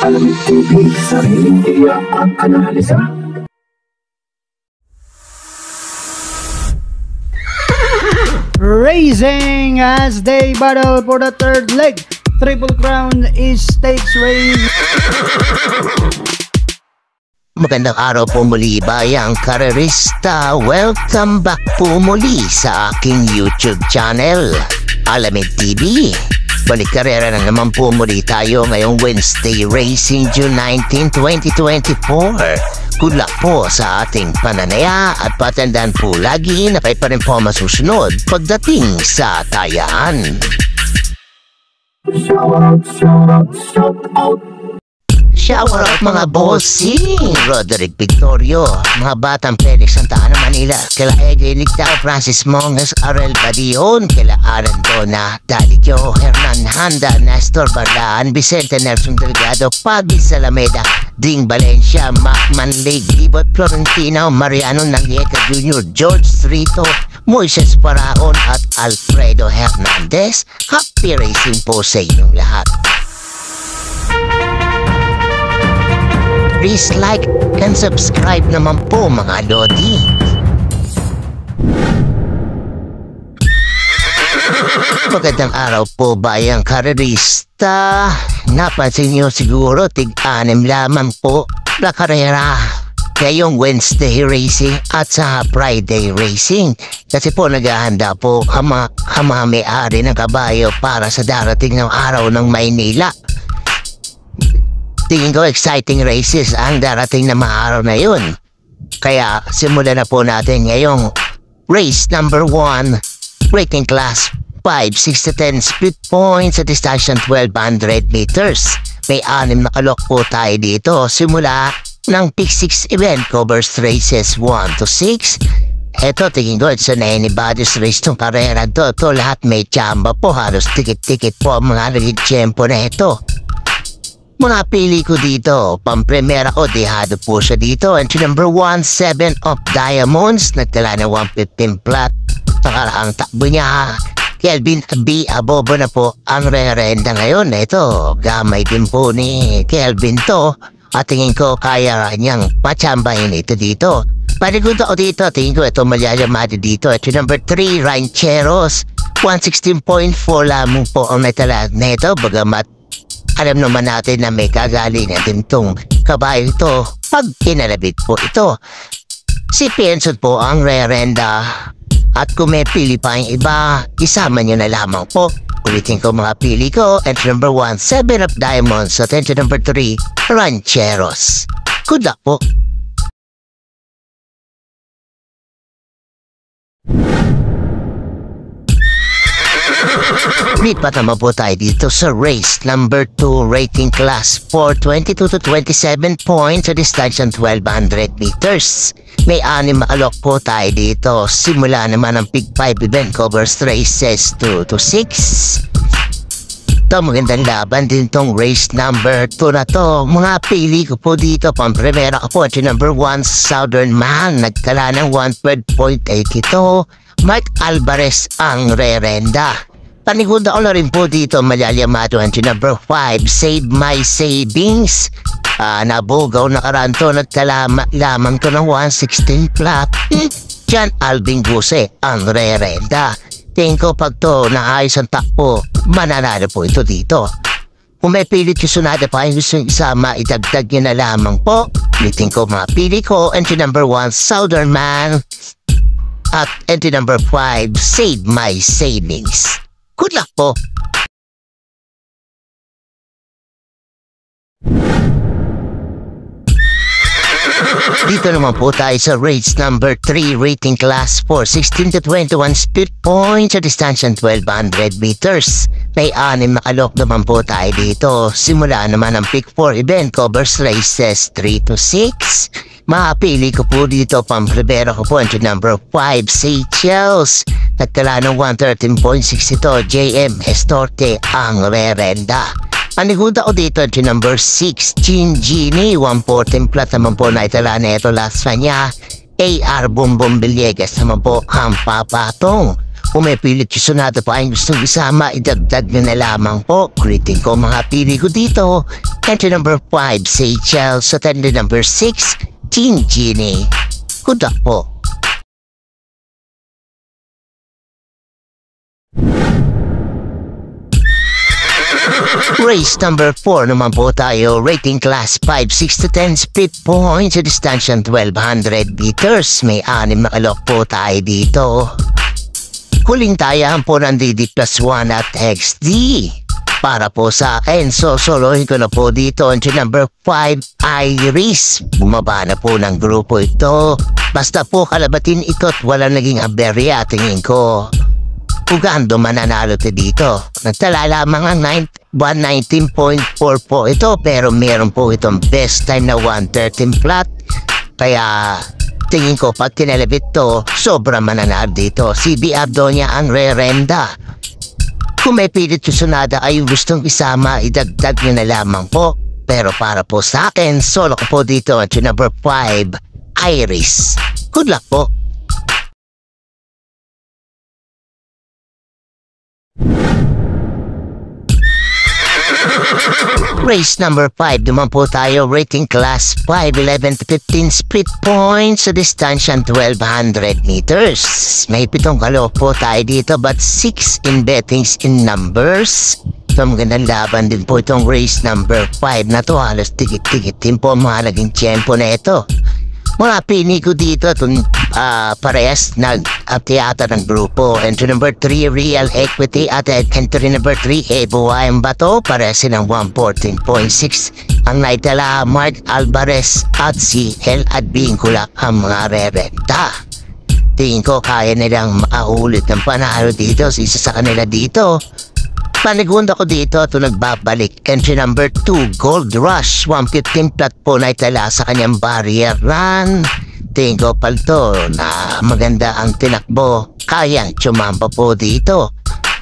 Alamin TV, sariling tiyak at analisa. Racing as they battle for the third leg. Triple Crown is stakes race. Magandang araw po muli bayang karerista. Welcome back po muli sa aking YouTube channel, Alamin TV. Balik karera na naman po muli tayo ngayong Wednesday Racing June 19, 2024. Good luck po sa ating pananaya at patandaan po lagi na kayo pa rin po masusunod pagdating sa tayaan. Shout out mga bossing! Roderick Victorio, mga batang Felix Santa Ana, Manila, kila Eddie Lictao, Francis Monges, Arel Badion, kila Aaron Dona, Daligyo, Hernan Handa, Nestor Barlaan, Vicente Nelson Delgado, Fabi Salameda, Ding Valencia, Macman League, Libot Florentino, Mariano Nangyeca Jr., George Strito, Moises Paraon at Alfredo Hernandez. Happy racing po sa inyong lahat. Please like and subscribe naman po mga lodi. Magandang araw po bayang karerista. Napansin niyo siguro tig-anim lamang po na karera ngayong Wednesday Racing at sa Friday Racing. Kasi po naghahanda po ang mga may-ari ng kabayo para sa darating ng araw ng Maynila. Tingin ko exciting races ang darating na mga araw na yun. Kaya simulan na po natin ngayong race number 1, rating class 5, 6-10 split points sa distansya 1200 meters. May 6 na kalok po tayo dito. Simula ng pick 6 event covers races 1 to 6. Eto, tingin ko it's an anybody's race tong karera to. Ito lahat may tsamba po. Halos tikit-tikit po ang mga naging tiyempo na ito. Mga pili ko dito, pampremera ko, dehado po siya dito. Entry number 1, 7 of Diamonds, nagtala ng 115 flat. Nakaraang takbo niya, Kelvin B. Abobo na po ang re-renda ngayon. Ito, gamay din po ni Kelvin to. At tingin ko kaya niyang patsambahin ito dito. Panigundo ko dito, tingin ko ito malyayamado dito. Entry number 3, Rancheros, 116.4 lamang po ang natala na ito. Bagamat alam naman natin na may kagalingan din itong kabayo ito pag kinalabit po ito. Si Pienso po ang re-renda. At kung may pili pa yung iba, isama nyo na lamang po. Ulitin ko mga pili ko. Entry number 1, 7 of Diamonds. At entry number 3, Rancheros. Good luck po. Lipat naman po tayo dito sa race number 2, rating class 4, 22 to 27 points sa distansya 1200 meters. May 6 makalok po tayo dito. Simula naman ang pick 5 event covers races 2 to 6. Ito, magandang laban din tong race number 2 na to. Mga pili ko po dito, pampremera ko po. Entry number 1, Southern Man, nagtala ng 112.82. Mark Alvarez ang re-renda. Panigunda ko na rin po dito, malyayamado. Entry number 5, Save My Savings. Nabugaw na karanto, nagtalama lamang to ng 116 flat. Diyan Alvin Guse ang re-renda. Tingin ko pag to naayos ang takpo, mananalo po ito dito. Kung may pilit yung sunada pa yung gusto isama, idagdag nyo na lamang po. Ulitin ko mga pili ko. Entry number 1, Southern Man. At entry number 5, Save My Savings. Good luck po! Dito naman po tayo sa race number 3, rating class 4, 16 to 21 split points sa distansya 1200 meters. May 6 na kalok naman po tayo dito. Simula naman ang pick 4 event covers races 3 to 6. Mapili ko po dito, pampremera ko po entry number 5, Seychelles. Nagtala ng 113.62, JM Estorte ang re-renda. Paniguda ko dito, entry number 6, Chin Genie, 114 flat naman po na itala na ito last niya. AR Bumbong Villegas naman po ang papatong. Pumipilit yung sonado pa ay gustong isama, idagdag nyo na lamang po. Greeting ko mga pili ko dito. Entry number 5, Seychelles. Sa entry number 6, Teen Genie. Good luck po. Race number 4 naman po tayo. Rating class 5, 6 to 10 speed points. Sa distansya 1200 meters. May 6 na kalok po tayo dito. Huling tayahan po ng DD plus 1 at XD. Para po sa akin, solohin ko na po dito entry number 5, Iris. Bumaba na po ng grupo ito. Basta po kalabatin ito at walang naging aberya tingin ko. Ugando mananalo to dito. Nagtala lamang ang 119.4 po ito pero meron po itong best time na 113 flat. Kaya tingin ko pag kinalabit to, sobrang mananalo dito. CB Abdonia ang re-renda. Kung may pilit yung sonada ay gustong isama, idagdag nyo na lamang po. Pero para po sa akin, solo ko po dito at yung number 5, Iris. Good luck po. Race number 5, naman po tayo. Rating class 5, 11 to 15 split points sa distansya 1200 meters. May 7 kalok po tayo dito but 6 in bettings in numbers. So magandang laban din po itong race number 5 na to. Halos tigit-tigit din po mahalagang tiyempo na ito. Mga pini ko dito itong parehas nag-teatro ng grupo. Entry number 3, Real Equity at entry number 3, Buhayang Bato. Parehas ng 114.6. Ang naitala, Mark Alvarez at si El Advincula ang mga re-renta. Tingin ko kaya nilang makaulit ng panalo dito. Isa sa kanila dito. Panigunda ko dito ito nagbabalik. Entry number 2, Gold Rush. 115 plat po na itala sa kanyang barrier run. Tingin ko palto na maganda ang tinakbo. Kayang tsumamba po dito.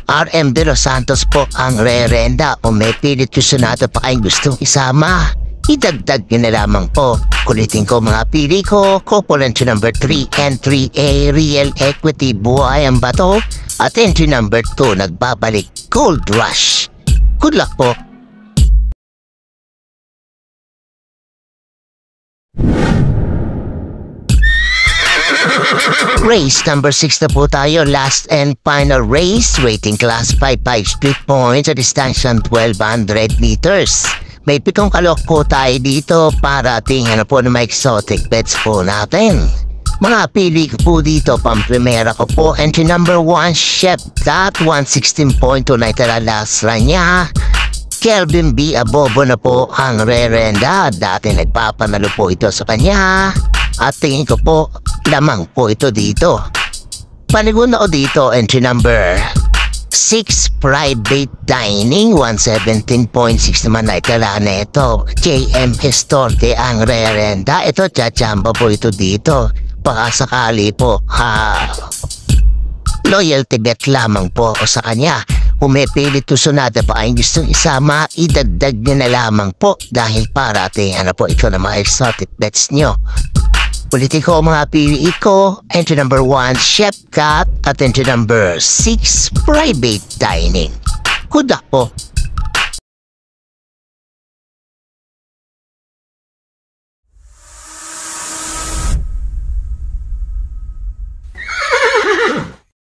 RM De Los Santos po ang re-renda. O may pilit yung sonado pa kayong gustong isama. Idagdag nyo na lamang po. Kulitin ko mga pili ko. Couple entry number 3 and 3A, Real Equity, Buhayang Bato. At entry number 2, nagbabalik, Gold Rush. Good luck po. Race number 6 na po tayo. Last and final race. Rating class 5, 5 split points sa distansya 1200 meters. May 7 kalok po tayo dito para tingnan po na may exotic bets po natin. Mga pili ko po dito, pamprimera ko po. Entry number 1, Chef Tat, 116.2 na itala last run niya. Kelvin B. Abobo na po ang re-renda. Dati nagpapanalo po ito sa kanya. At tingin ko po, lamang po ito dito. Panigun ako dito, entry number 6, Private Dining, 117.6 naman na itala na ito. JM Estorte ang re-renda. Ito, chachamba po ito dito. Baka sakali po, loyalty bet lamang po o sa kanya. Pumipilit to sonada pa ay gustong isama, idagdag nyo na lamang po dahil para tingnan na po ito na mga exotic bets nyo. Politiko mga pili ko, entry number 1, Chef Cat at entry number 6, Private Dining. Good luck po.